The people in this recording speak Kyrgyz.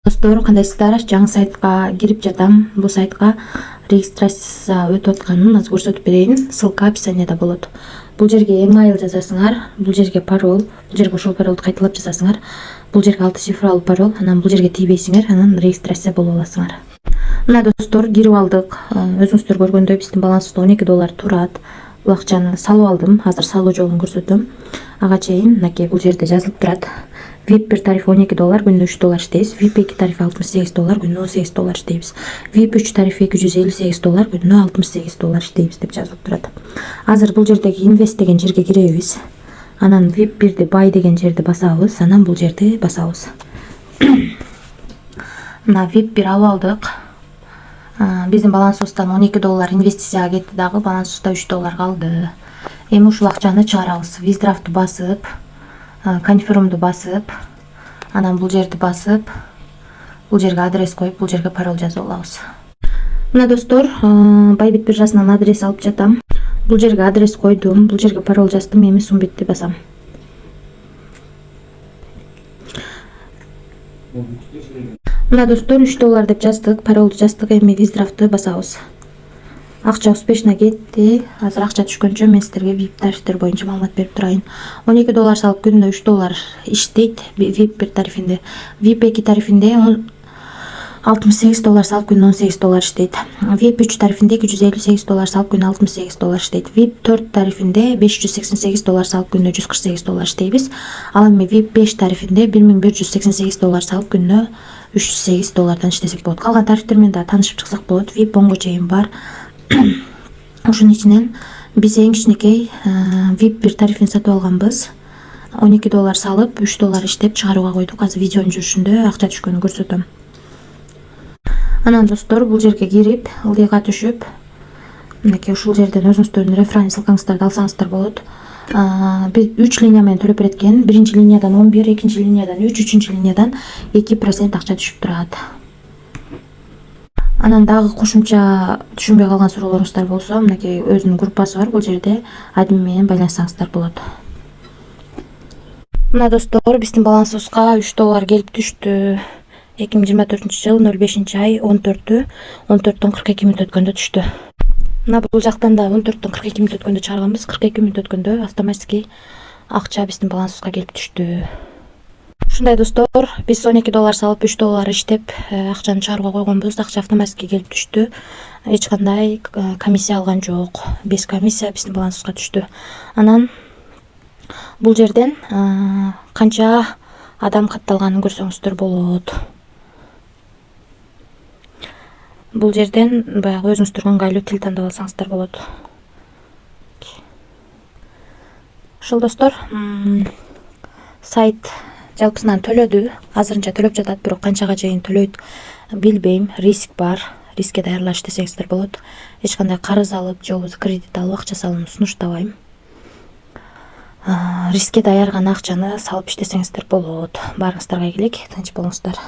Достор, кандайсыздар? Жаңы сайтка кирип жатам. Бул сайтка регистрация өтүп атканын азыр көрсөтүп берейин. Ссылка описанияда болот. Бул жерге email жазасыңар, бул жерге пароль, бул жерге ошол паролду кайталап жазасыңар. Бул жерге 6 цифралуу пароль, анан бул жерге тийбейсиңер, анан регистрация болуп аласыңар. Мына достор, кирип алдык. Өзүңүздөр көргөндөй биздин балансыбызда $12 турат. Бул акчаны салып алдым. Азыр салуу жолун көрсөтөм. Ага чейин мынакей бул жерде жазылып турат. VIP 1 тарифи $12, күнүнө $3 иштейбиз. VIP 2 тарифи $68, күнүнө $18 иштейбиз. VIP 3 тарифи $258, күнүнө $68 иштейбиз деп жазылып турат. Азыр бул жердеги инвест деген жерге киребиз. Анан VIP 1ди бай деген жерди басабыз, анан бул жерди басабыз. Мына VIP 1 алып алдык. Биздин балансыбыздан $12 инвестицияга кетти дагы, балансыбызда $3 калды. Эми ушул акчаны чыгарабыз. Withdraw басып, конфирмду басып, анан бул жерди басып, бул жерге адрес коюп, бул жерге пароль жазып алабыз. Мына достор, Bybit биржасынан адрес алып жатам. Бул жерге адрес койдум, бул жерге пароль жаздым, эми Submit'ти басам. Мына достор, $3 деп жаздык, паролду жаздык, эми Withdraw басабыз. Акча успешно кетти. Азыр акча түшкөнчө мен сиздерге VIP тарифтер боюнча маалымат берип турайын. $12 салып күнүнө $3 иштейт VIP 1 тарифинде. VIP 2 тарифинде $68 салып күнүнө $18 иштейт. VIP 3 тарифинде $258 салып күнүнө $68 иштейт. VIP 4 тарифинде $588 салып күнүнө $148 иштейбиз. Ал эми VIP 5 тарифинде $1188 салып күнүнө $308 иштесек болот. Калган тарифтер менен да таанышып чыксак болот. VIP 10 чейин бар. Ушунун ичинен биз эң кичинекей VIP 1 тарифин сатып алганбыз. $12 салып $3 иштеп чыгарууга койдук. Азыр видеонун жүрүшүндө акча түшкөнүн көрсөтөм. Анан достор, бул жерге кирип, ылдыйга түшүп, мынакей ушул жерден өзүңүздөрдүн референс ссылкаңыздарды алсаңыздар болот. 3 линия менен төлөп берет экен. Биринчи линиядан 11, экинчи линиядан 3, үчүнчү линиядан 2% акча түшүп турат. Анан дагы кошумча түшүнбөй калган суроолоруңуздар болсо, мынакей өзүнүн группасы бар, бул жерде админ менен байланышсаңыздар болот. Мына достор, биздин балансыбызга $3 келип түштү. 2024-жыл 05-ай 14-тон 42 мүнөт өткөндө түштү. Мына бул жактан да 14-тон 42 мүнөт өткөндө чыгарганбыз. 42 мүнөт өткөндө автоматически акча биздин балансыбызга келип түштү. Ушундай достор, биз $12 салып $3 иштеп акчаны чыгарууга койгонбуз. Акча автоматически келип түштү. Эч кандай комиссия алган жок. Без комиссия биздин балансыбызга түштү. Анан бул жерден канча адам катталганын көрсөңүздөр болот. Бул жерден баягы өзүңүздөргө ыңгайлуу тил тандап алсаңыздар болот. Ошол достор, сайт жалпысынан төлөдү. Азырынча төлөп жатат, бирок канчага чейин төлөйт билбейм. Риск бар. Рискке даярдалыш десеңиздер болот. Эч кандай карыз алып, же болбосо кредит алып акча салууну сунуштабайм. Рискке даяр гана акчаны салып иштесеңиздер болот. Баарыңыздарга ийгилик, тынч болуңуздар.